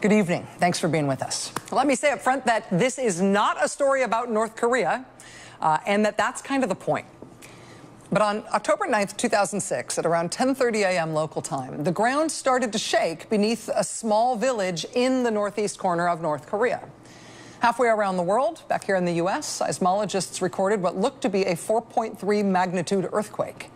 Good evening. Thanks for being with us. Let me say up front that this is not a story about North Korea, and that's kind of the point. But on October 9th, 2006, at around 10:30 a.m. local time, the ground started to shake beneath a small village in the northeast corner of North Korea. Halfway around the world, back here in the U.S., seismologists recorded what looked to be a 4.3 magnitude earthquake.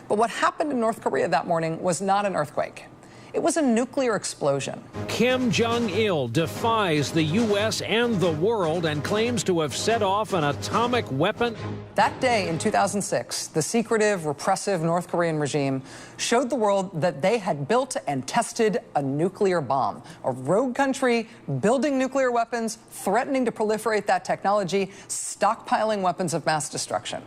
But what happened in North Korea that morning was not an earthquake. It was a nuclear explosion. Kim Jong-il defies the U.S. and the world and claims to have set off an atomic weapon. That day in 2006, the secretive, repressive North Korean regime showed the world that they had built and tested a nuclear bomb. A rogue country building nuclear weapons, threatening to proliferate that technology, stockpiling weapons of mass destruction.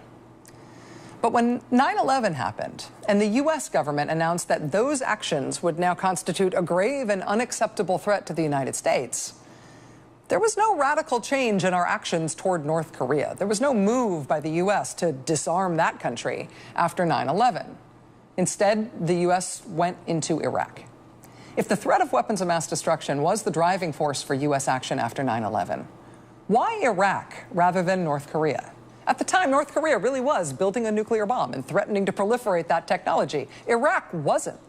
But when 9/11 happened and the U.S. government announced that those actions would now constitute a grave and unacceptable threat to the United States, there was no radical change in our actions toward North Korea. There was no move by the U.S. to disarm that country after 9/11. Instead, the U.S. went into Iraq. If the threat of weapons of mass destruction was the driving force for U.S. action after 9/11, why Iraq rather than North Korea? At the time, North Korea really was building a nuclear bomb and threatening to proliferate that technology. Iraq wasn't.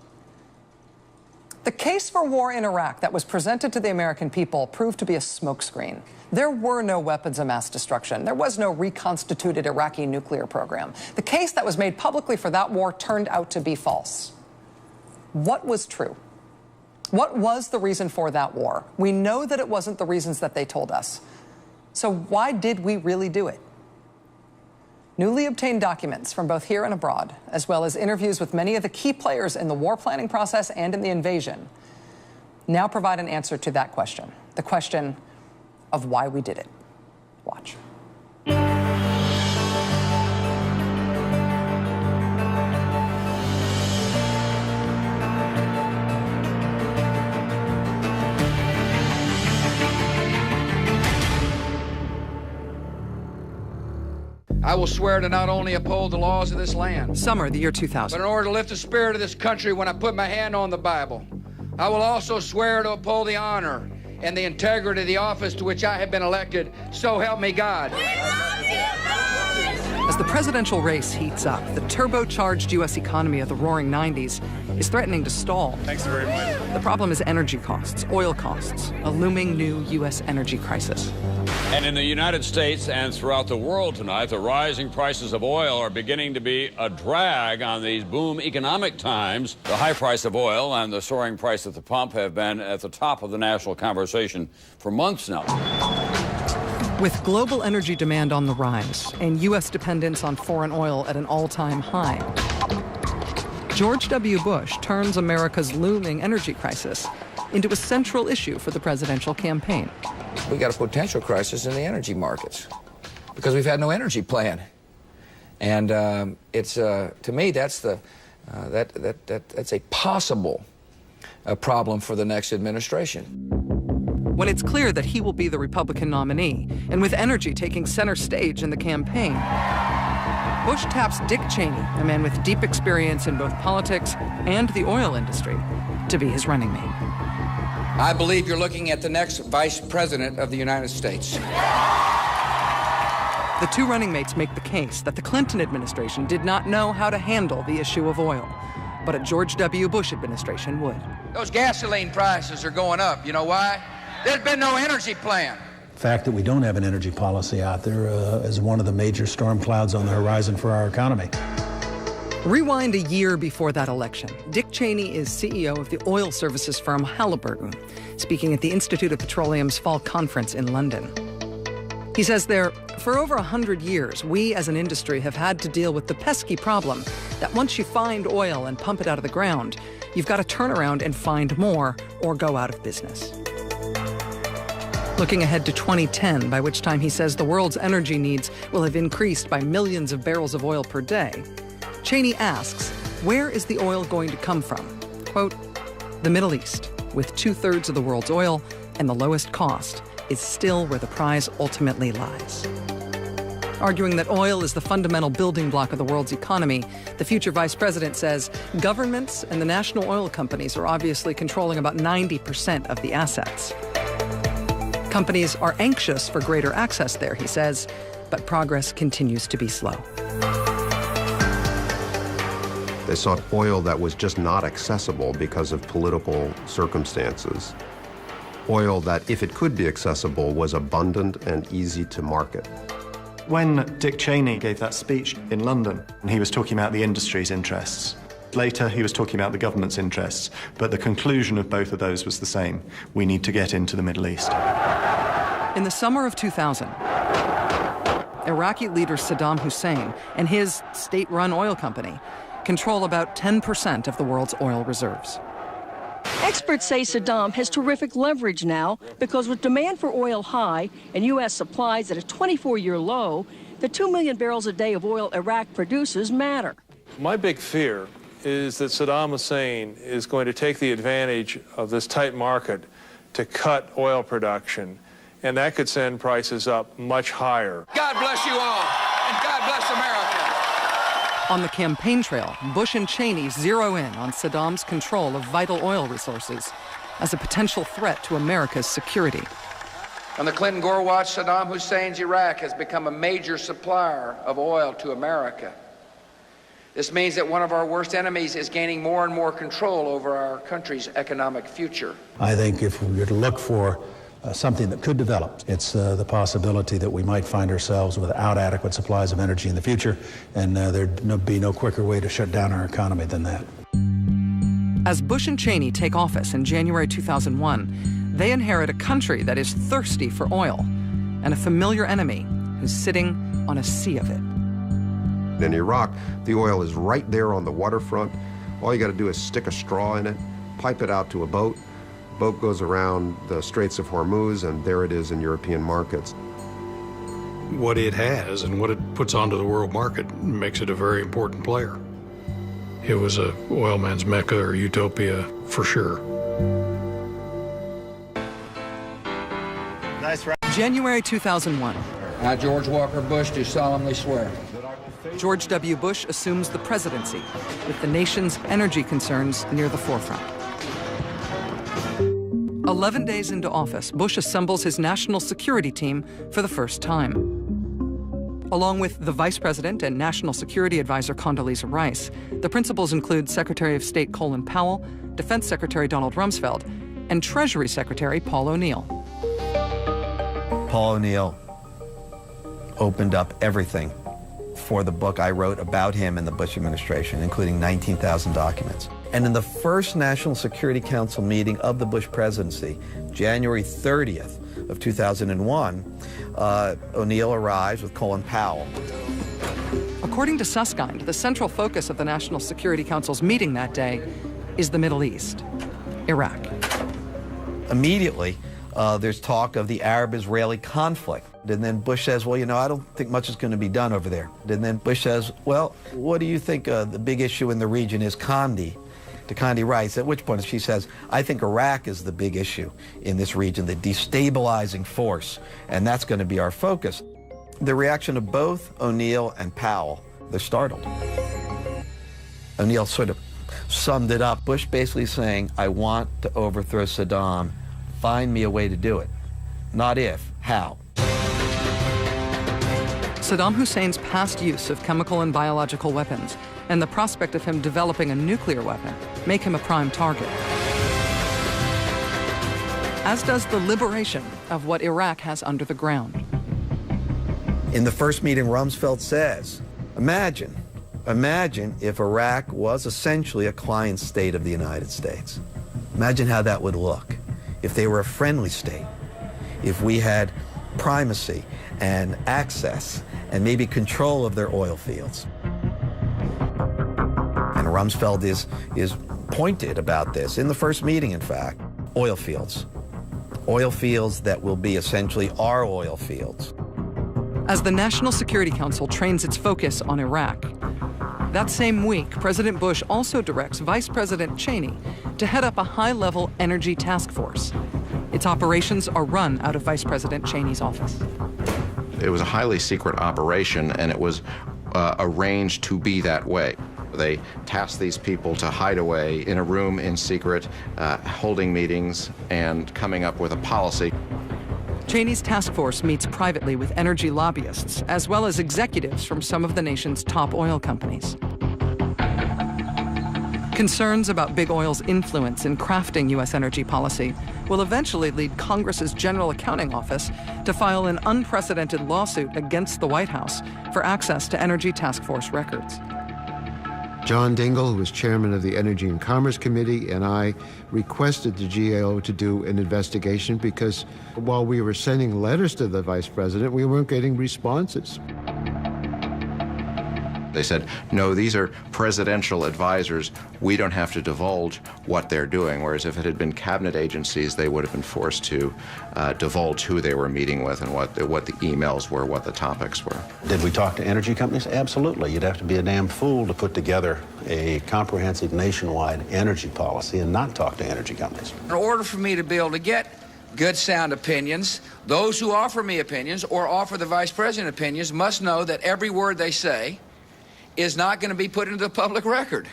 The case for war in Iraq that was presented to the American people proved to be a smokescreen. There were no weapons of mass destruction. There was no reconstituted Iraqi nuclear program. The case that was made publicly for that war turned out to be false. What was true? What was the reason for that war? We know that it wasn't the reasons that they told us. So why did we really do it? Newly obtained documents from both here and abroad, as well as interviews with many of the key players in the war planning process and in the invasion, now provide an answer to that question, the question of why we did it. Watch. I will swear to not only uphold the laws of this land, Summer, the year 2000. but in order to lift the spirit of this country when I put my hand on the Bible, I will also swear to uphold the honor and the integrity of the office to which I have been elected, so help me God. As the presidential race heats up, the turbocharged U.S. economy of the roaring 90s is threatening to stall. Thanks very much. The problem is energy costs, oil costs, a looming new U.S. energy crisis. And in the United States and throughout the world tonight, the rising prices of oil are beginning to be a drag on these boom economic times. The high price of oil and the soaring price at the pump have been at the top of the national conversation for months now. With global energy demand on the rise and U.S. dependence on foreign oil at an all-time high, George W. Bush turns America's looming energy crisis into a central issue for the presidential campaign. We got a potential crisis in the energy markets because we've had no energy plan, and it's to me that's that's a possible problem for the next administration. When it's clear that he will be the Republican nominee, and with energy taking center stage in the campaign, Bush taps Dick Cheney, a man with deep experience in both politics and the oil industry, to be his running mate. I believe you're looking at the next vice president of the United States. The two running mates make the case that the Clinton administration did not know how to handle the issue of oil, but a George W. Bush administration would. Those gasoline prices are going up. You know why? There's been no energy plan. The fact that we don't have an energy policy out there is one of the major storm clouds on the horizon for our economy. Rewind a year before that election. Dick Cheney is CEO of the oil services firm Halliburton, speaking at the Institute of Petroleum's fall conference in London. He says there, for over 100 years, we as an industry have had to deal with the pesky problem that once you find oil and pump it out of the ground, you've got to turn around and find more or go out of business. Looking ahead to 2010, by which time he says the world's energy needs will have increased by millions of barrels of oil per day, Cheney asks, where is the oil going to come from? Quote, the Middle East, with 2/3 of the world's oil and the lowest cost, is still where the prize ultimately lies. Arguing that oil is the fundamental building block of the world's economy, the future vice president says governments and the national oil companies are obviously controlling about 90% of the assets. Companies are anxious for greater access there, he says, but progress continues to be slow. They sought oil that was just not accessible because of political circumstances. Oil that, if it could be accessible, was abundant and easy to market. When Dick Cheney gave that speech in London, he was talking about the industry's interests. Later, he was talking about the government's interests, but the conclusion of both of those was the same. We need to get into the Middle East. In the summer of 2000, Iraqi leader Saddam Hussein and his state-run oil company control about 10% of the world's oil reserves. Experts say Saddam has terrific leverage now because with demand for oil high and U.S. supplies at a 24-year low, the 2 million barrels a day of oil Iraq produces matter. My big fear is that Saddam Hussein is going to take the advantage of this tight market to cut oil production, and that could send prices up much higher. God bless you all, and God bless America. On the campaign trail, Bush and Cheney zero in on Saddam's control of vital oil resources as a potential threat to America's security. On the Clinton-Gore watch, Saddam Hussein's Iraq has become a major supplier of oil to America. This means that one of our worst enemies is gaining more and more control over our country's economic future. I think if we were to look for something that could develop, it's the possibility that we might find ourselves without adequate supplies of energy in the future, and there'd be no quicker way to shut down our economy than that. As Bush and Cheney take office in January 2001, they inherit a country that is thirsty for oil and a familiar enemy who's sitting on a sea of it. In Iraq, the oil is right there on the waterfront. All you got to do is stick a straw in it, pipe it out to a boat. Boat goes around the Straits of Hormuz, and there it is in European markets. What it has and what it puts onto the world market makes it a very important player. It was a oil man's mecca or utopia for sure. Nice round. January 2001. I, George Walker Bush, do solemnly swear. George W. Bush assumes the presidency with the nation's energy concerns near the forefront. 11 days into office, Bush assembles his national security team for the first time. Along with the vice president and national security advisor Condoleezza Rice, the principals include Secretary of State Colin Powell, Defense Secretary Donald Rumsfeld, and Treasury Secretary Paul O'Neill. Paul O'Neill opened up everything for the book I wrote about him in the Bush administration, including 19,000 documents. And in the first National Security Council meeting of the Bush presidency, January 30th of 2001, O'Neill arrives with Colin Powell. According to Susskind, the central focus of the National Security Council's meeting that day is the Middle East, Iraq. Immediately, there's talk of the Arab-Israeli conflict. And then Bush says, well, you know, I don't think much is going to be done over there. And then Bush says, well, what do you think the big issue in the region is? Condi, to Condi Rice, at which point she says, I think Iraq is the big issue in this region, the destabilizing force, and that's going to be our focus. The reaction of both O'Neill and Powell, they're startled. O'Neill sort of summed it up, Bush basically saying, I want to overthrow Saddam, find me a way to do it. Not if, how. Saddam Hussein's past use of chemical and biological weapons and the prospect of him developing a nuclear weapon make him a prime target. As does the liberation of what Iraq has under the ground. In the first meeting, Rumsfeld says, imagine if Iraq was essentially a client state of the United States. Imagine how that would look if they were a friendly state, if we had primacy and access and maybe control of their oil fields. And Rumsfeld is pointed about this in the first meeting, in fact. Oil fields that will be essentially our oil fields. As the National Security Council trains its focus on Iraq, that same week, President Bush also directs Vice President Cheney to head up a high-level energy task force. Its operations are run out of Vice President Cheney's office. It was a highly secret operation, and it was arranged to be that way. They tasked these people to hide away in a room in secret, holding meetings and coming up with a policy. Cheney's task force meets privately with energy lobbyists, as well as executives from some of the nation's top oil companies. Concerns about big oil's influence in crafting U.S. energy policy will eventually lead Congress's General Accounting Office to file an unprecedented lawsuit against the White House for access to Energy Task Force records. John Dingell, who was chairman of the Energy and Commerce Committee, and I requested the GAO to do an investigation because while we were sending letters to the vice president, we weren't getting responses. They said, no, these are presidential advisors. We don't have to divulge what they're doing. Whereas if it had been cabinet agencies, they would have been forced to divulge who they were meeting with and what the emails were, what the topics were. Did we talk to energy companies? Absolutely. You'd have to be a damn fool to put together a comprehensive nationwide energy policy and not talk to energy companies. In order for me to be able to get good, sound opinions, those who offer me opinions or offer the vice president opinions must know that every word they say is not going to be put into the public record.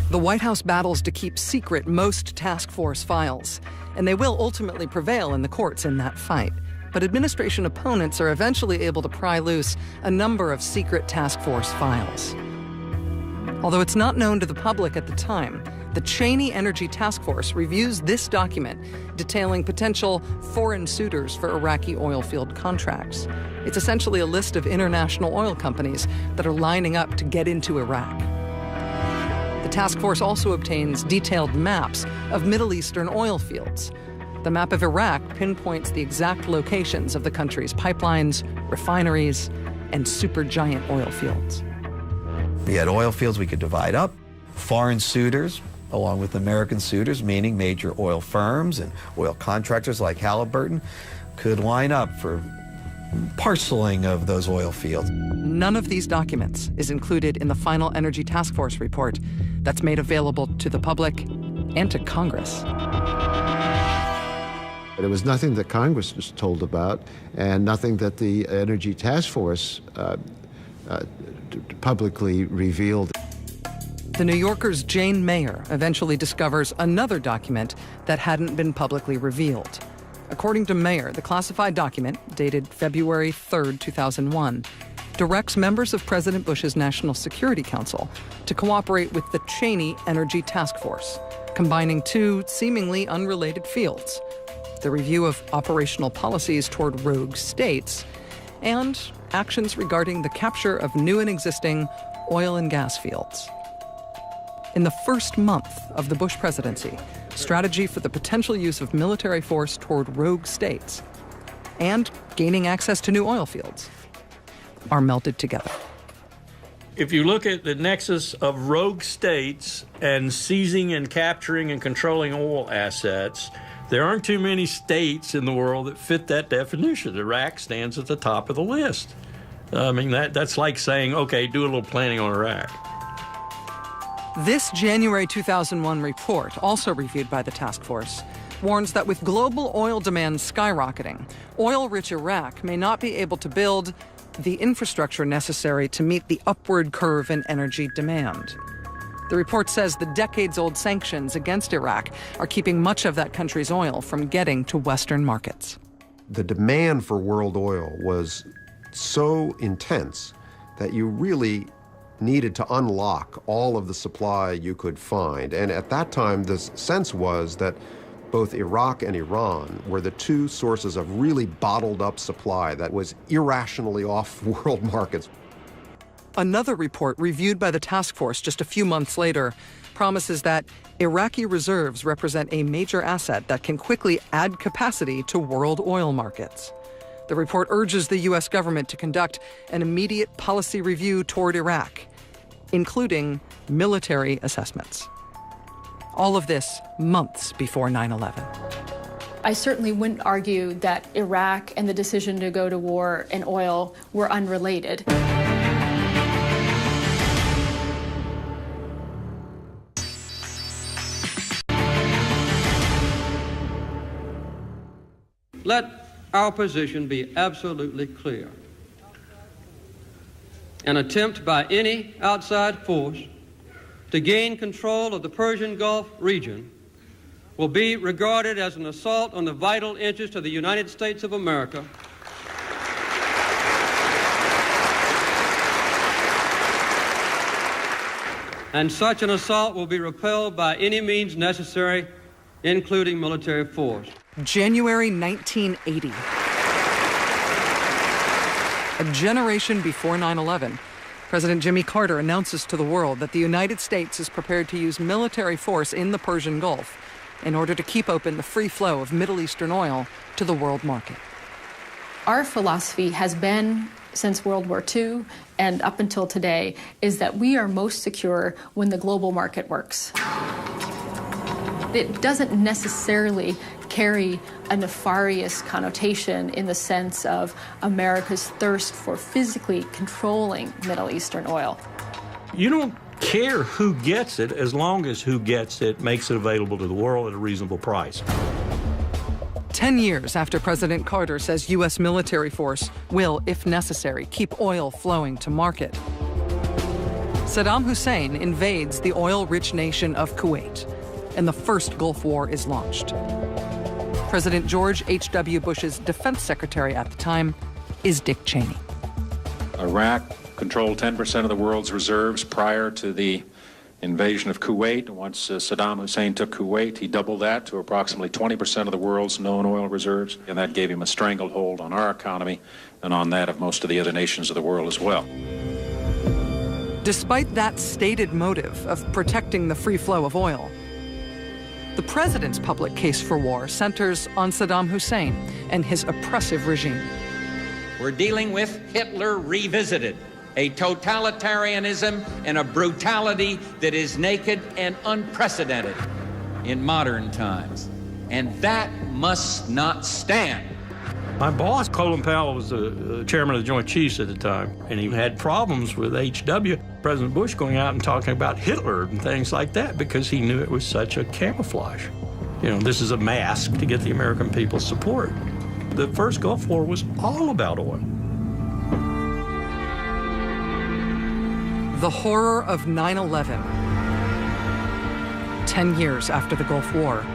The White House battles to keep secret most task force files, and they will ultimately prevail in the courts in that fight. But administration opponents are eventually able to pry loose a number of secret task force files. Although it's not known to the public at the time, the Cheney Energy Task Force reviews this document detailing potential foreign suitors for Iraqi oil field contracts. It's essentially a list of international oil companies that are lining up to get into Iraq. The task force also obtains detailed maps of Middle Eastern oil fields. The map of Iraq pinpoints the exact locations of the country's pipelines, refineries, and supergiant oil fields. We had oil fields we could divide up, foreign suitors, along with American suitors, meaning major oil firms and oil contractors like Halliburton, could line up for parceling of those oil fields. None of these documents is included in the final Energy Task Force report that's made available to the public and to Congress. But it was nothing that Congress was told about and nothing that the Energy Task Force publicly revealed. The New Yorker's Jane Mayer eventually discovers another document that hadn't been publicly revealed. According to Mayer, the classified document, dated February 3, 2001, directs members of President Bush's National Security Council to cooperate with the Cheney Energy Task Force, combining two seemingly unrelated fields: the review of operational policies toward rogue states and actions regarding the capture of new and existing oil and gas fields. In the first month of the Bush presidency, strategy for the potential use of military force toward rogue states and gaining access to new oil fields are melded together. If you look at the nexus of rogue states and seizing and capturing and controlling oil assets, there aren't too many states in the world that fit that definition. Iraq stands at the top of the list. I mean, that's like saying, okay, do a little planning on Iraq. This January 2001 report, also reviewed by the task force, warns that with global oil demand skyrocketing, oil-rich Iraq may not be able to build the infrastructure necessary to meet the upward curve in energy demand. The report says the decades-old sanctions against Iraq are keeping much of that country's oil from getting to Western markets. The demand for world oil was so intense that you really needed to unlock all of the supply you could find. And at that time, the sense was that both Iraq and Iran were the two sources of really bottled up supply that was irrationally off world markets. Another report reviewed by the task force just a few months later promises that Iraqi reserves represent a major asset that can quickly add capacity to world oil markets. The report urges the U.S. government to conduct an immediate policy review toward Iraq, including military assessments. All of this months before 9/11. I certainly wouldn't argue that Iraq and the decision to go to war and oil were unrelated. Let our position be absolutely clear. An attempt by any outside force to gain control of the Persian Gulf region will be regarded as an assault on the vital interests of the United States of America. And such an assault will be repelled by any means necessary, including military force. January 1980. A generation before 9/11, President Jimmy Carter announces to the world that the United States is prepared to use military force in the Persian Gulf in order to keep open the free flow of Middle Eastern oil to the world market. Our philosophy has been, since World War II and up until today, is that we are most secure when the global market works. It doesn't necessarily carry a nefarious connotation in the sense of America's thirst for physically controlling Middle Eastern oil. You don't care who gets it as long as who gets it makes it available to the world at a reasonable price. 10 years after President Carter says U.S. military force will, if necessary, keep oil flowing to market, Saddam Hussein invades the oil-rich nation of Kuwait, and the first Gulf War is launched. President George H.W. Bush's defense secretary at the time is Dick Cheney. Iraq controlled 10% of the world's reserves prior to the invasion of Kuwait. Once Saddam Hussein took Kuwait, he doubled that to approximately 20% of the world's known oil reserves, and that gave him a stranglehold on our economy and on that of most of the other nations of the world as well. Despite that stated motive of protecting the free flow of oil, the president's public case for war centers on Saddam Hussein and his oppressive regime. We're dealing with Hitler revisited, a totalitarianism and a brutality that is naked and unprecedented in modern times. And that must not stand. My boss, Colin Powell, was the chairman of the Joint Chiefs at the time, and he had problems with H.W., President Bush, going out and talking about Hitler and things like that because he knew it was such a camouflage. You know, this is a mask to get the American people's support. The first Gulf War was all about oil. The horror of 9/11, 10 years after the Gulf War,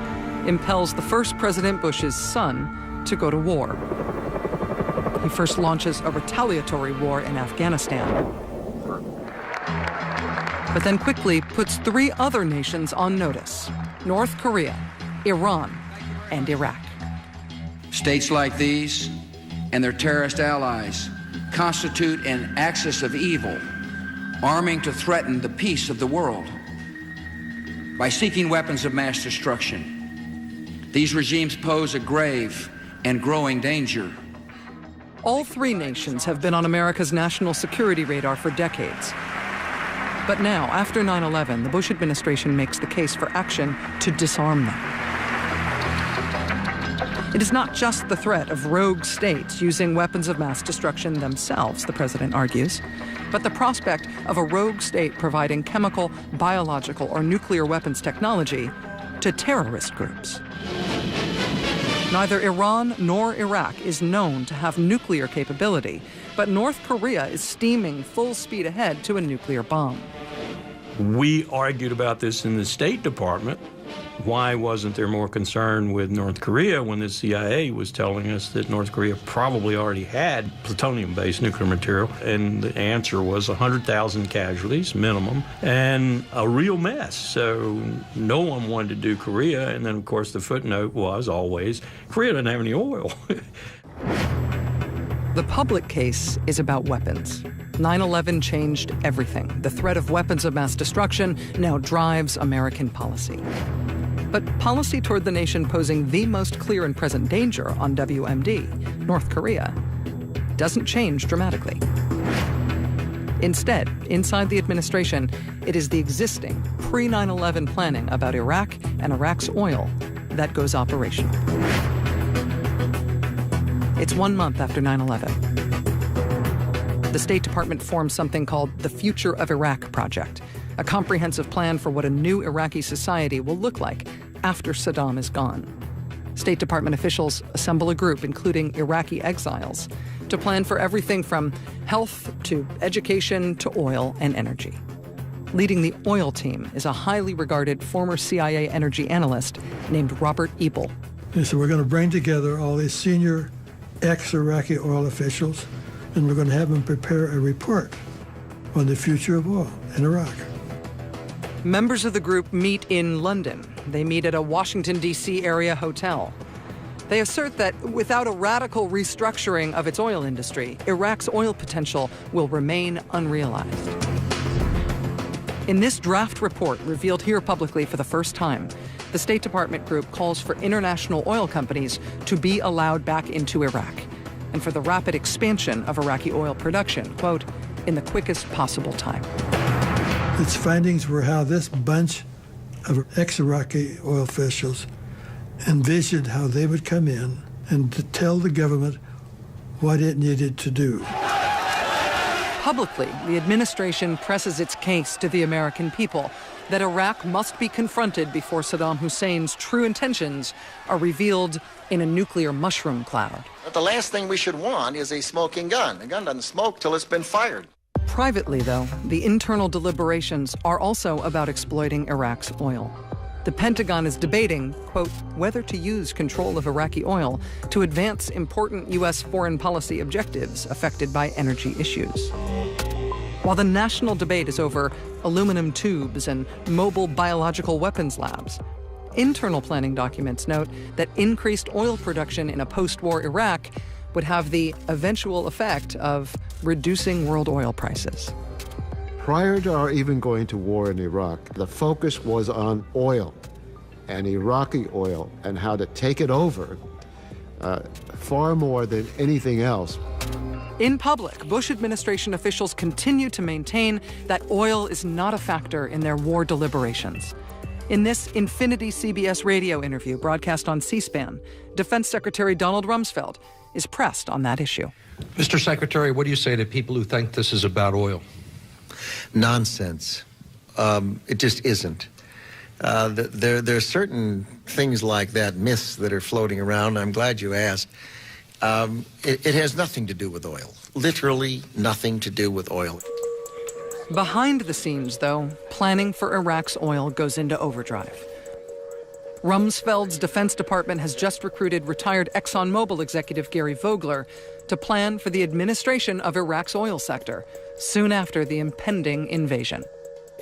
impels the first President Bush's son to go to war. He first launches a retaliatory war in Afghanistan, but then quickly puts three other nations on notice: North Korea, Iran, and Iraq. States like these and their terrorist allies constitute an axis of evil, arming to threaten the peace of the world. By seeking weapons of mass destruction, these regimes pose a grave and growing danger. All three nations have been on America's national security radar for decades. But now, after 9/11, the Bush administration makes the case for action to disarm them. It is not just the threat of rogue states using weapons of mass destruction themselves, the president argues, but the prospect of a rogue state providing chemical, biological, or nuclear weapons technology to terrorist groups. Neither Iran nor Iraq is known to have nuclear capability, but North Korea is steaming full speed ahead to a nuclear bomb. We argued about this in the State Department. Why wasn't there more concern with North Korea when the CIA was telling us that North Korea probably already had plutonium-based nuclear material? And the answer was 100,000 casualties, minimum, and a real mess. So no one wanted to do Korea. And then, of course, the footnote was always, Korea doesn't have any oil. The public case is about weapons. 9/11 changed everything. The threat of weapons of mass destruction now drives American policy. But policy toward the nation posing the most clear and present danger on WMD, North Korea, doesn't change dramatically. Instead, inside the administration, it is the existing pre-9/11 planning about Iraq and Iraq's oil that goes operational. It's 1 month after 9/11. The State Department forms something called the Future of Iraq Project, a comprehensive plan for what a new Iraqi society will look like after Saddam is gone. State Department officials assemble a group, including Iraqi exiles, to plan for everything from health to education to oil and energy. Leading the oil team is a highly regarded former CIA energy analyst named Robert Ebel. And so we're going to bring together all these senior ex-Iraqi oil officials, and we're going to have them prepare a report on the future of oil in Iraq. Members of the group meet in London. They meet at a Washington, D.C. area hotel. They assert that without a radical restructuring of its oil industry, Iraq's oil potential will remain unrealized. In this draft report, revealed here publicly for the first time, the State Department group calls for international oil companies to be allowed back into Iraq and for the rapid expansion of Iraqi oil production, quote, in the quickest possible time. Its findings were how this bunch of ex-Iraqi oil officials envisioned how they would come in and to tell the government what it needed to do. Publicly, the administration presses its case to the American people that Iraq must be confronted before Saddam Hussein's true intentions are revealed in a nuclear mushroom cloud. But the last thing we should want is a smoking gun. A gun doesn't smoke till it's been fired. Privately, though, the internal deliberations are also about exploiting Iraq's oil. The Pentagon is debating, quote, whether to use control of Iraqi oil to advance important U.S. foreign policy objectives affected by energy issues. While the national debate is over aluminum tubes and mobile biological weapons labs, internal planning documents note that increased oil production in a post-war Iraq would have the eventual effect of reducing world oil prices. Prior to our even going to war in Iraq, the focus was on oil and Iraqi oil and how to take it over far more than anything else. In public, Bush administration officials continue to maintain that oil is not a factor in their war deliberations. In this Infinity CBS radio interview broadcast on C-SPAN, Defense Secretary Donald Rumsfeld is pressed on that issue. Mr. Secretary, what do you say to people who think this is about oil? Nonsense. It just isn't. There are certain things like that, myths that are floating around. I'm glad you asked. It has nothing to do with oil. Literally nothing to do with oil. Behind the scenes, though, planning for Iraq's oil goes into overdrive. Rumsfeld's Defense Department has just recruited retired ExxonMobil executive Gary Vogler to plan for the administration of Iraq's oil sector soon after the impending invasion.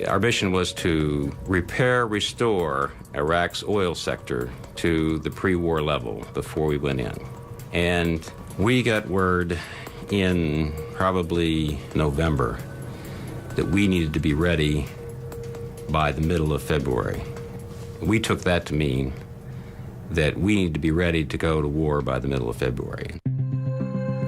Our mission was to restore Iraq's oil sector to the pre-war level before we went in. And we got word in probably November that we needed to be ready by the middle of February. We took that to mean that we needed to be ready to go to war by the middle of February.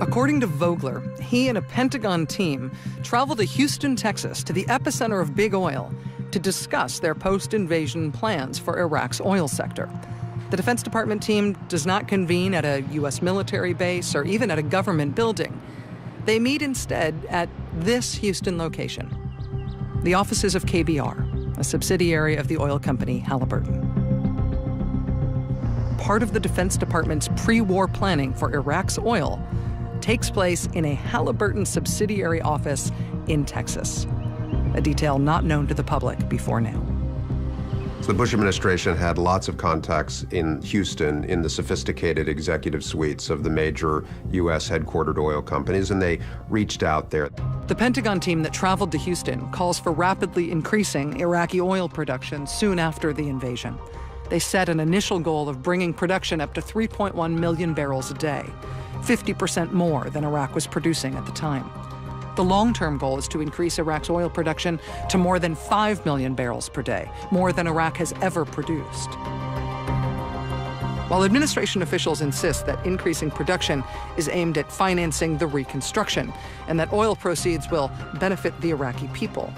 According to Vogler, he and a Pentagon team traveled to Houston, Texas, to the epicenter of big oil, to discuss their post-invasion plans for Iraq's oil sector. The Defense Department team does not convene at a U.S. military base or even at a government building. They meet instead at this Houston location, the offices of KBR, a subsidiary of the oil company Halliburton. Part of the Defense Department's pre-war planning for Iraq's oil takes place in a Halliburton subsidiary office in Texas, a detail not known to the public before now. The Bush administration had lots of contacts in Houston in the sophisticated executive suites of the major U.S. headquartered oil companies, and they reached out there. The Pentagon team that traveled to Houston calls for rapidly increasing Iraqi oil production soon after the invasion. They set an initial goal of bringing production up to 3.1 million barrels a day, 50% more than Iraq was producing at the time. The long-term goal is to increase Iraq's oil production to more than 5 million barrels per day, more than Iraq has ever produced. While administration officials insist that increasing production is aimed at financing the reconstruction and that oil proceeds will benefit the Iraqi people,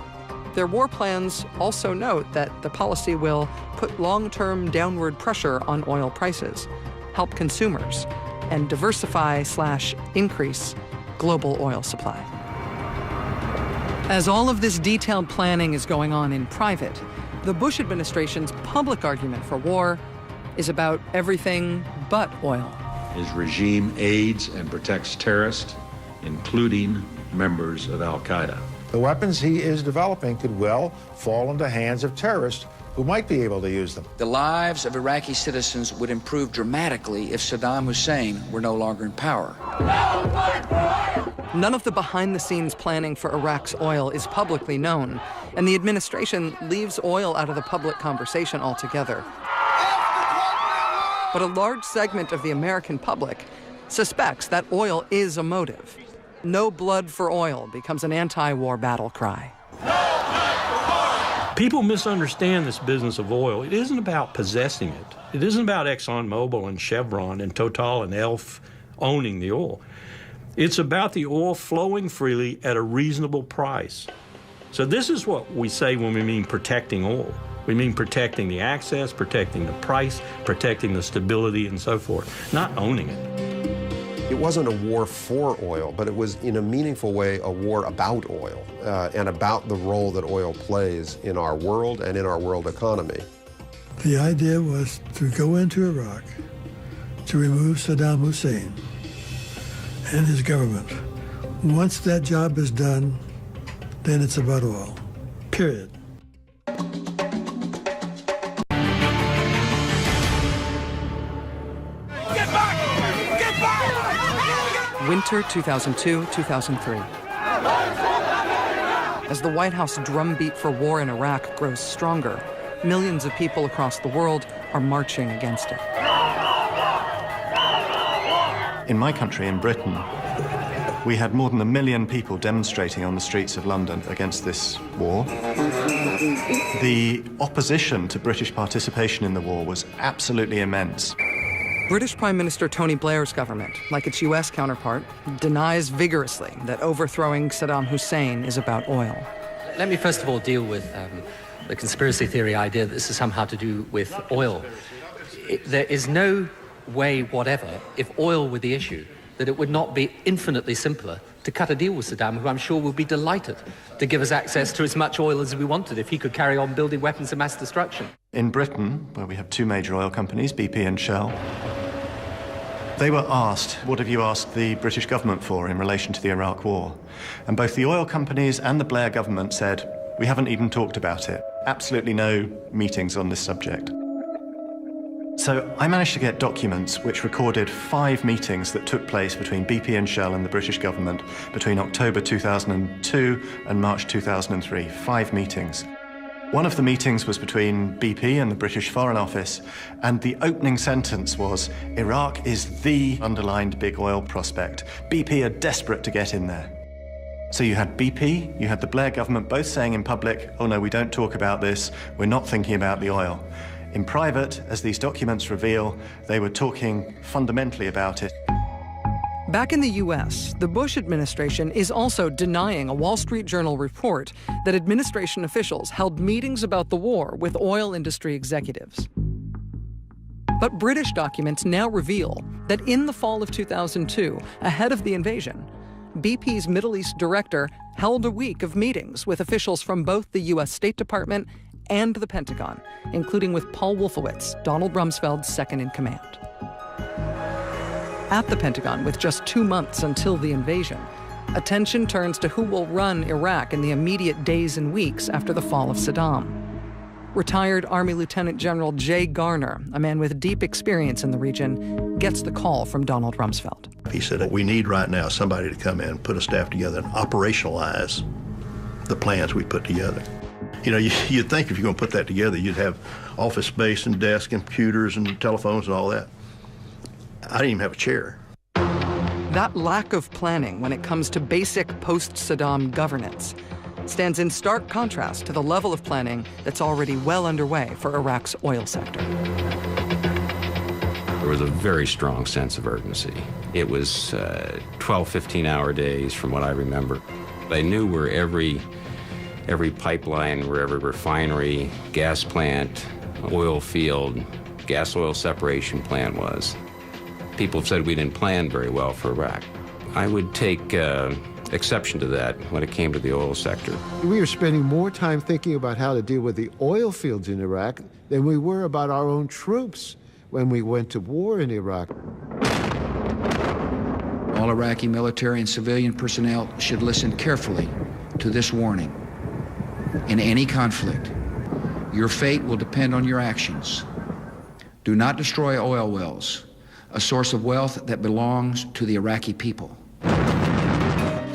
their war plans also note that the policy will put long-term downward pressure on oil prices, help consumers, and diversify/increase global oil supply. As all of this detailed planning is going on in private, the Bush administration's public argument for war is about everything but oil. His regime aids and protects terrorists, including members of al-Qaeda. The weapons he is developing could well fall into the hands of terrorists who might be able to use them. The lives of Iraqi citizens would improve dramatically if Saddam Hussein were no longer in power. None of the behind-the-scenes planning for Iraq's oil is publicly known, and the administration leaves oil out of the public conversation altogether. But a large segment of the American public suspects that oil is a motive. No blood for oil becomes an anti-war battle cry. People misunderstand this business of oil. It isn't about possessing it. It isn't about ExxonMobil and Chevron and Total and Elf owning the oil. It's about the oil flowing freely at a reasonable price. So this is what we say when we mean protecting oil. We mean protecting the access, protecting the price, protecting the stability, and so forth, not owning it. It wasn't a war for oil, but it was, in a meaningful way, a war about oil and about the role that oil plays in our world and in our world economy. The idea was to go into Iraq to remove Saddam Hussein and his government. Once that job is done, then it's about oil, period. Winter 2002-2003. As the White House drumbeat for war in Iraq grows stronger, millions of people across the world are marching against it. In my country, in Britain, we had more than 1 million people demonstrating on the streets of London against this war. The opposition to British participation in the war was absolutely immense. British Prime Minister Tony Blair's government, like its U.S. counterpart, denies vigorously that overthrowing Saddam Hussein is about oil. Let me first of all deal with the conspiracy theory idea that this is somehow to do with oil. There is no way whatever, if oil were the issue, that it would not be infinitely simpler to cut a deal with Saddam, who I'm sure would be delighted to give us access to as much oil as we wanted if he could carry on building weapons of mass destruction. In Britain, where we have two major oil companies, BP and Shell, they were asked, what have you asked the British government for in relation to the Iraq war? And both the oil companies and the Blair government said, we haven't even talked about it. Absolutely no meetings on this subject. So I managed to get documents which recorded 5 meetings that took place between BP and Shell and the British government between October 2002 and March 2003. 5 meetings. One of the meetings was between BP and the British Foreign Office, and the opening sentence was, Iraq is the underlined big oil prospect. BP are desperate to get in there. So you had BP, you had the Blair government both saying in public, oh no, we don't talk about this, we're not thinking about the oil. In private, as these documents reveal, they were talking fundamentally about it. Back in the U.S., the Bush administration is also denying a Wall Street Journal report that administration officials held meetings about the war with oil industry executives. But British documents now reveal that in the fall of 2002, ahead of the invasion, BP's Middle East director held a week of meetings with officials from both the U.S. State Department and the Pentagon, including with Paul Wolfowitz, Donald Rumsfeld's second-in-command. At the Pentagon, with just 2 months until the invasion, attention turns to who will run Iraq in the immediate days and weeks after the fall of Saddam. Retired Army Lieutenant General Jay Garner, a man with deep experience in the region, gets the call from Donald Rumsfeld. He said, what we need right now is somebody to come in, put a staff together, and operationalize the plans we put together. You know, you'd think if you're going to put that together, you'd have office space and desk and computers and telephones and all that. I didn't even have a chair. That lack of planning when it comes to basic post-Saddam governance stands in stark contrast to the level of planning that's already well underway for Iraq's oil sector. There was a very strong sense of urgency. It was 12, 15-hour days from what I remember. They knew where every pipeline, where every refinery, gas plant, oil field, gas oil separation plant was. People have said we didn't plan very well for Iraq. I would take exception to that when it came to the oil sector. We were spending more time thinking about how to deal with the oil fields in Iraq than we were about our own troops. when we went to war in Iraq. All Iraqi military and civilian personnel should listen carefully to this warning. In any conflict, your fate will depend on your actions. Do not destroy oil wells, a source of wealth that belongs to the Iraqi people.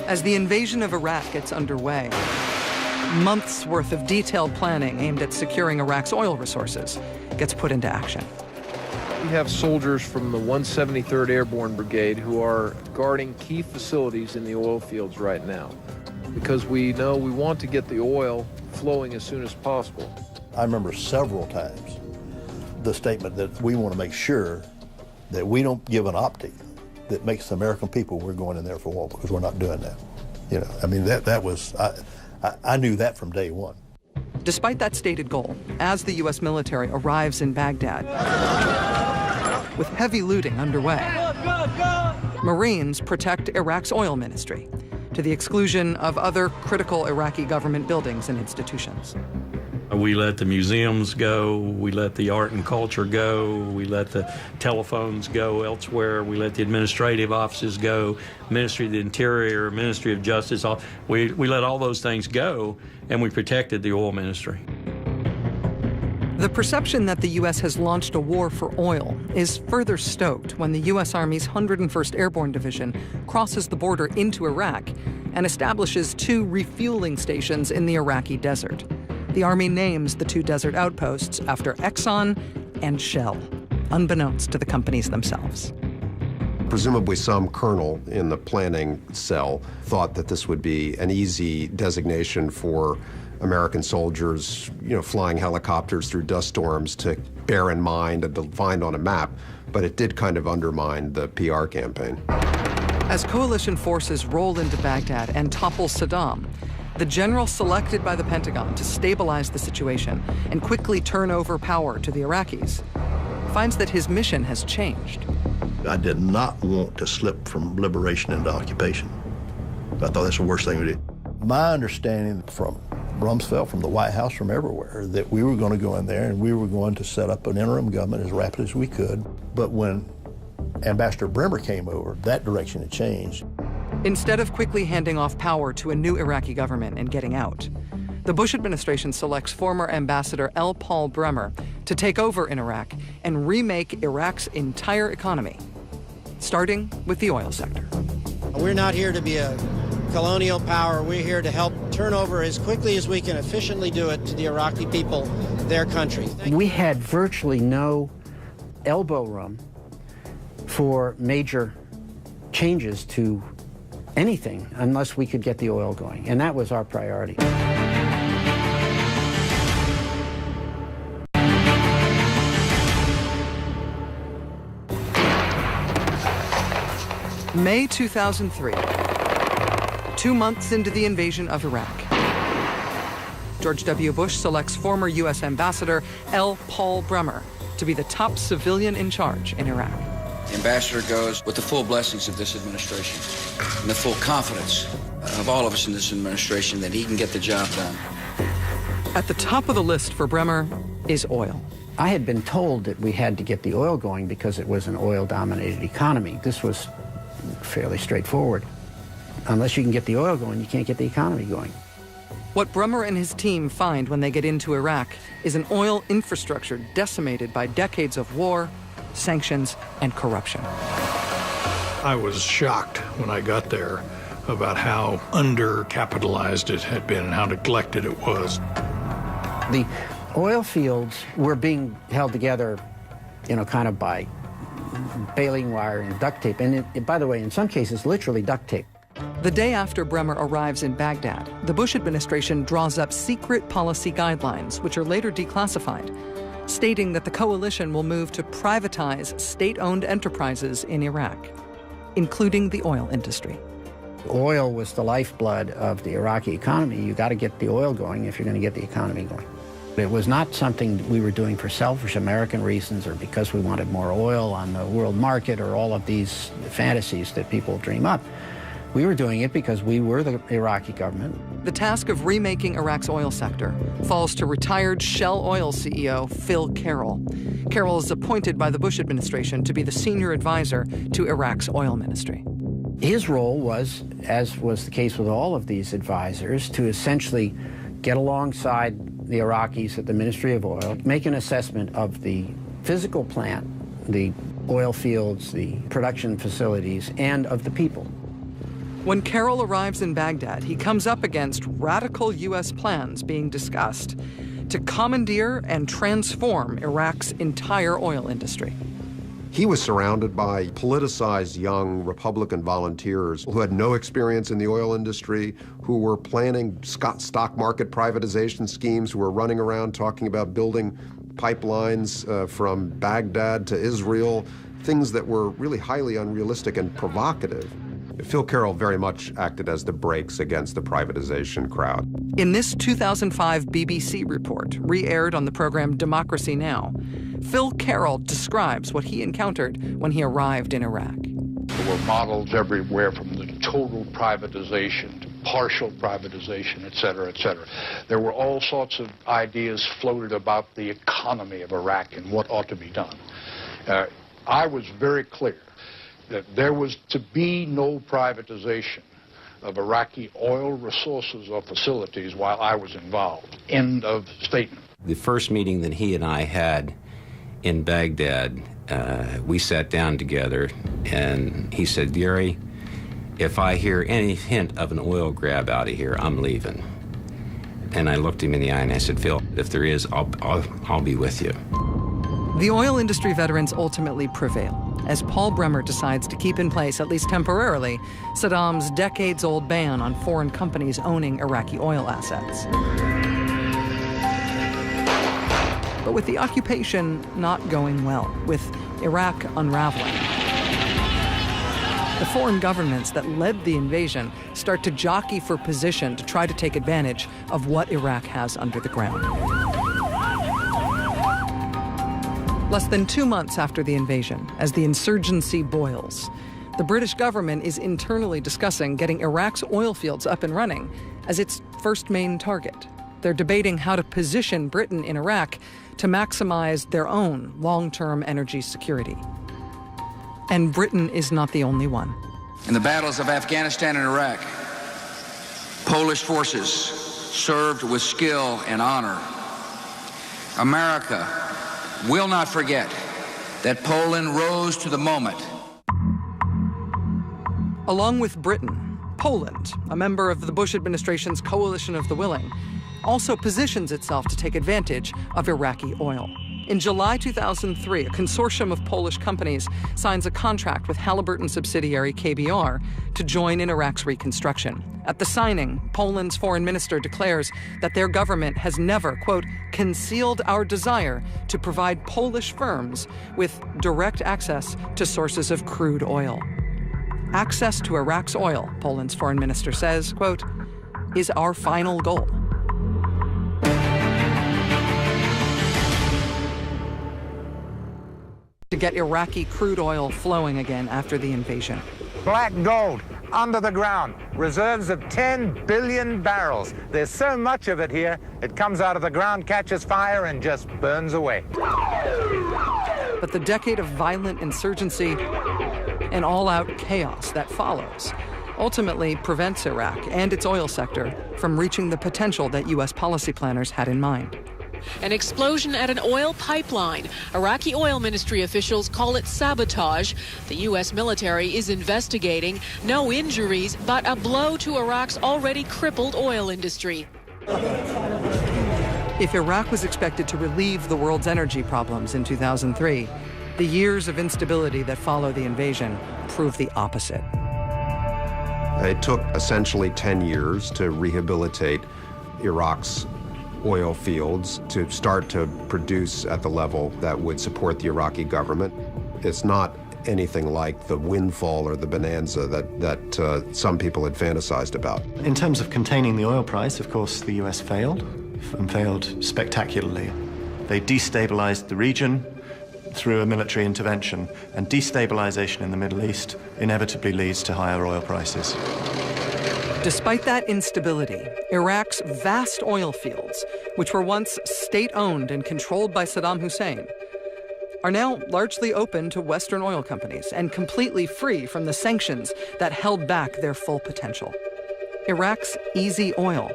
As the invasion of Iraq gets underway, months' worth of detailed planning aimed at securing Iraq's oil resources gets put into action. We have soldiers from the 173rd Airborne Brigade who are guarding key facilities in the oil fields right now because we know we want to get the oil flowing as soon as possible. I remember several times the statement that we want to make sure that we don't give an optic that makes the American people we're going in there for oil, because we're not doing that. You know, I mean, that was, I knew that from day one. Despite that stated goal, as the U.S. military arrives in Baghdad, with heavy looting underway, Marines protect Iraq's oil ministry, to the exclusion of other critical Iraqi government buildings and institutions. We let the museums go, we let the art and culture go, we let the telephones go elsewhere, we let the administrative offices go, Ministry of the Interior, Ministry of Justice, we let all those things go, and we protected the oil ministry. The perception that the U.S. has launched a war for oil is further stoked when the U.S. Army's 101st Airborne Division crosses the border into Iraq and establishes 2 refueling stations in the Iraqi desert. The Army names the 2 desert outposts after Exxon and Shell, unbeknownst to the companies themselves. Presumably some colonel in the planning cell thought that this would be an easy designation for American soldiers, flying helicopters through dust storms to bear in mind and to find on a map, but it did kind of undermine the PR campaign. As coalition forces roll into Baghdad and topple Saddam, the general selected by the Pentagon to stabilize the situation and quickly turn over power to the Iraqis finds that his mission has changed. I did not want to slip from liberation into occupation. I thought that's the worst thing we did. My understanding from Rumsfeld, from the White House, from everywhere, that we were going to go in there and we were going to set up an interim government as rapidly as we could. But when Ambassador Bremer came over, that direction had changed. Instead of quickly handing off power to a new Iraqi government and getting out, the Bush administration selects former Ambassador L. Paul Bremer to take over in Iraq and remake Iraq's entire economy, starting with the oil sector. We're not here to be a colonial power. We're here to help turn over as quickly as we can efficiently do it to the Iraqi people, their country. We had virtually no elbow room for major changes to anything unless we could get the oil going, and that was our priority. May 2003, 2 months into the invasion of Iraq. George W. Bush selects former U.S. Ambassador L. Paul Bremer to be the top civilian in charge in Iraq. The ambassador goes with the full blessings of this administration and the full confidence of all of us in this administration that he can get the job done. At the top of the list for Bremer is oil. I had been told that we had to get the oil going because it was an oil-dominated economy. This was fairly straightforward. Unless you can get the oil going, you can't get the economy going. What Bremer and his team find when they get into Iraq is an oil infrastructure decimated by decades of war, sanctions, and corruption. I was shocked when I got there about how undercapitalized it had been and how neglected it was. The oil fields were being held together, kind of by baling wire and duct tape. And by the way, in some cases, literally duct tape. The day after Bremer arrives in Baghdad, the Bush administration draws up secret policy guidelines, which are later declassified, stating that the coalition will move to privatize state-owned enterprises in Iraq, including the oil industry. Oil was the lifeblood of the Iraqi economy. You got to get the oil going if you're going to get the economy going. It was not something we were doing for selfish American reasons or because we wanted more oil on the world market or all of these fantasies that people dream up. We were doing it because we were the Iraqi government. The task of remaking Iraq's oil sector falls to retired Shell Oil CEO Phil Carroll. Carroll is appointed by the Bush administration to be the senior advisor to Iraq's oil ministry. His role was, as was the case with all of these advisors, to essentially get alongside the Iraqis at the Ministry of Oil, make an assessment of the physical plant, the oil fields, the production facilities, and of the people. When Carroll arrives in Baghdad, he comes up against radical U.S. plans being discussed to commandeer and transform Iraq's entire oil industry. He was surrounded by politicized young Republican volunteers who had no experience in the oil industry, who were planning stock market privatization schemes, who were running around talking about building pipelines from Baghdad to Israel, things that were really highly unrealistic and provocative. Phil Carroll very much acted as the brakes against the privatization crowd. In this 2005 BBC report, re-aired on the program Democracy Now!, Phil Carroll describes what he encountered when he arrived in Iraq. There were models everywhere, from the total privatization to partial privatization, et cetera, et cetera. There were all sorts of ideas floated about the economy of Iraq and what ought to be done. I was very clear that there was to be no privatization of Iraqi oil resources or facilities while I was involved. End of statement. The first meeting that he and I had in Baghdad, we sat down together, and he said, "Gary, if I hear any hint of an oil grab out of here, I'm leaving." And I looked him in the eye and I said, "Phil, if there is, I'll be with you." The oil industry veterans ultimately prevail as Paul Bremer decides to keep in place, at least temporarily, Saddam's decades-old ban on foreign companies owning Iraqi oil assets. But with the occupation not going well, with Iraq unraveling, the foreign governments that led the invasion start to jockey for position to try to take advantage of what Iraq has under the ground. Less than 2 months after the invasion, as the insurgency boils, the British government is internally discussing getting Iraq's oil fields up and running as its first main target. They're debating how to position Britain in Iraq to maximize their own long-term energy security. And Britain is not the only one. In the battles of Afghanistan and Iraq, Polish forces served with skill and honor. America will not forget that Poland rose to the moment. Along with Britain, Poland, a member of the Bush administration's Coalition of the Willing, also positions itself to take advantage of Iraqi oil. In July 2003, a consortium of Polish companies signs a contract with Halliburton subsidiary KBR to join in Iraq's reconstruction. At the signing, Poland's foreign minister declares that their government has never, quote, concealed our desire to provide Polish firms with direct access to sources of crude oil. Access to Iraq's oil, Poland's foreign minister says, quote, is our final goal. To get Iraqi crude oil flowing again after the invasion. Black gold under the ground, reserves of 10 billion barrels. There's so much of it here, it comes out of the ground, catches fire, and just burns away. But the decade of violent insurgency and all-out chaos that follows ultimately prevents Iraq and its oil sector from reaching the potential that U.S. policy planners had in mind. An explosion at an oil pipeline. Iraqi oil ministry officials call it sabotage. The U.S. military is investigating. No injuries, but a blow to Iraq's already crippled oil industry. If Iraq was expected to relieve the world's energy problems in 2003, the years of instability that follow the invasion prove the opposite. It took essentially 10 years to rehabilitate Iraq's oil fields to start to produce at the level that would support the Iraqi government. It's not anything like the windfall or the bonanza that some had fantasized about. In terms of containing the oil price, of course, the US failed, and failed spectacularly. They destabilized the region. through a military intervention, and destabilization in the Middle East inevitably leads to higher oil prices. Despite that instability, Iraq's vast oil fields, which were once state-owned and controlled by Saddam Hussein, are now largely open to Western oil companies and completely free from the sanctions that held back their full potential. Iraq's easy oil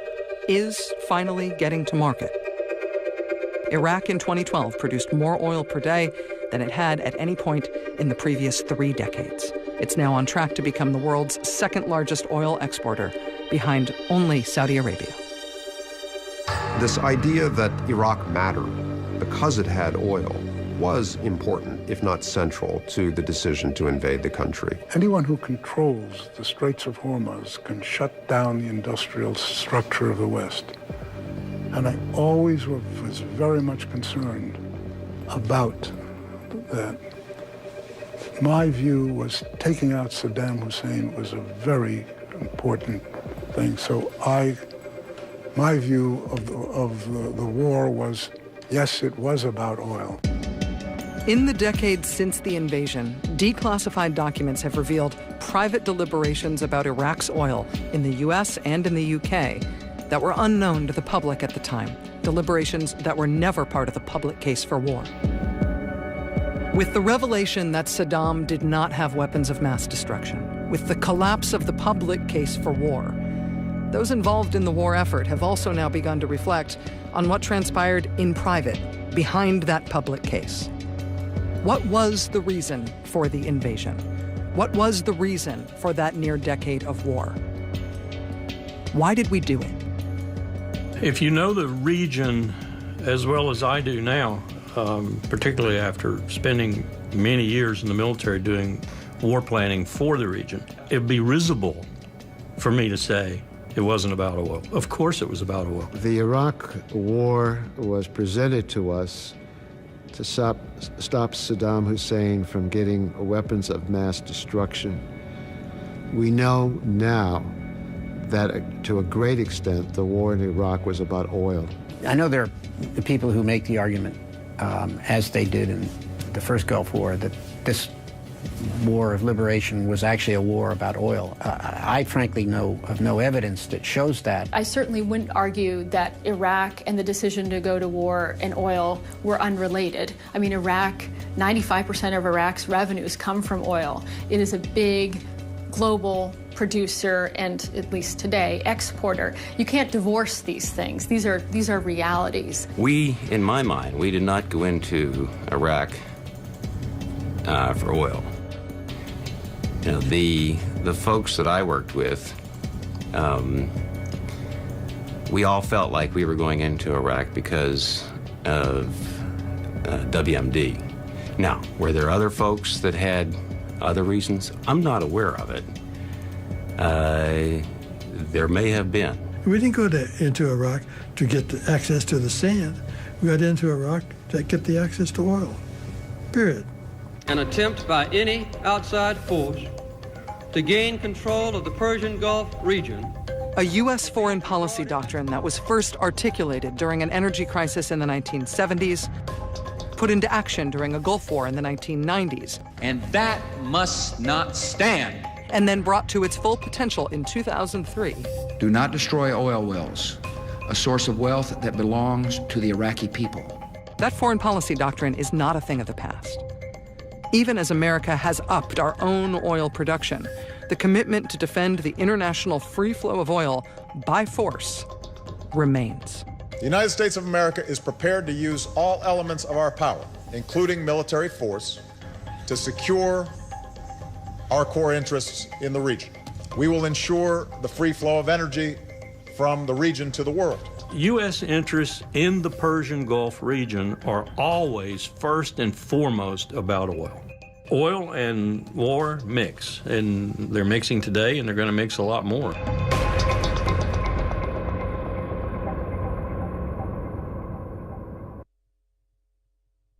is finally getting to market. Iraq in 2012 produced more oil per day than it had at any point in the previous 3 decades. It's now on track to become the world's second largest oil exporter, behind only Saudi Arabia. This idea that Iraq mattered because it had oil was important, if not central, to the decision to invade the country. Anyone who controls the Straits of Hormuz can shut down the industrial structure of the West. And I always was very much concerned about that. My view was taking out Saddam Hussein was a very important thing. So my view of the war was, yes, it was about oil. In the decades since the invasion, declassified documents have revealed private deliberations about Iraq's oil in the US and in the UK that were unknown to the public at the time, deliberations that were never part of the public case for war. With the revelation that Saddam did not have weapons of mass destruction, with the collapse of the public case for war, those involved in the war effort have also now begun to reflect on what transpired in private, behind that public case. What was the reason for the invasion? What was the reason for that near decade of war? Why did we do it? If you know the region as well as I do now, particularly after spending many years in the military doing war planning for the region, it'd be risible for me to say it wasn't about oil. Of course it was about oil. The Iraq War was presented to us to stop Saddam Hussein from getting weapons of mass destruction. We know now that to a great extent the war in Iraq was about oil. I know there are people who make the argument, as they did in the first Gulf War, that this war of liberation was actually a war about oil. I frankly know of no evidence that shows that. I certainly wouldn't argue that Iraq and the decision to go to war and oil were unrelated. I mean, Iraq, 95% of Iraq's revenues come from oil. It is a big global producer and, at least today, exporter. You can't divorce these things. These are realities. We, in my mind, we did not go into Iraq for oil. You know, the folks that I worked with, we all felt like we were going into Iraq because of WMD. Now, were there other folks that had other reasons? I'm not aware of it. There may have been. We didn't go into Iraq to get the access to the sand. We got into Iraq to get the access to oil, period. An attempt by any outside force to gain control of the Persian Gulf region. A U.S. foreign policy doctrine that was first articulated during an energy crisis in the 1970s, put into action during a Gulf War in the 1990s. And that must not stand. And then brought to its full potential in 2003. Do not destroy oil wells, a source of wealth that belongs to the Iraqi people. That foreign policy doctrine is not a thing of the past. Even as America has upped our own oil production, the commitment to defend the international free flow of oil by force remains. The United States of America is prepared to use all elements of our power, including military force, to secure our core interests in the region. We will ensure the free flow of energy from the region to the world. U.S. interests in the Persian Gulf region are always first and foremost about oil. Oil and war mix, and they're mixing today, and they're going to mix a lot more.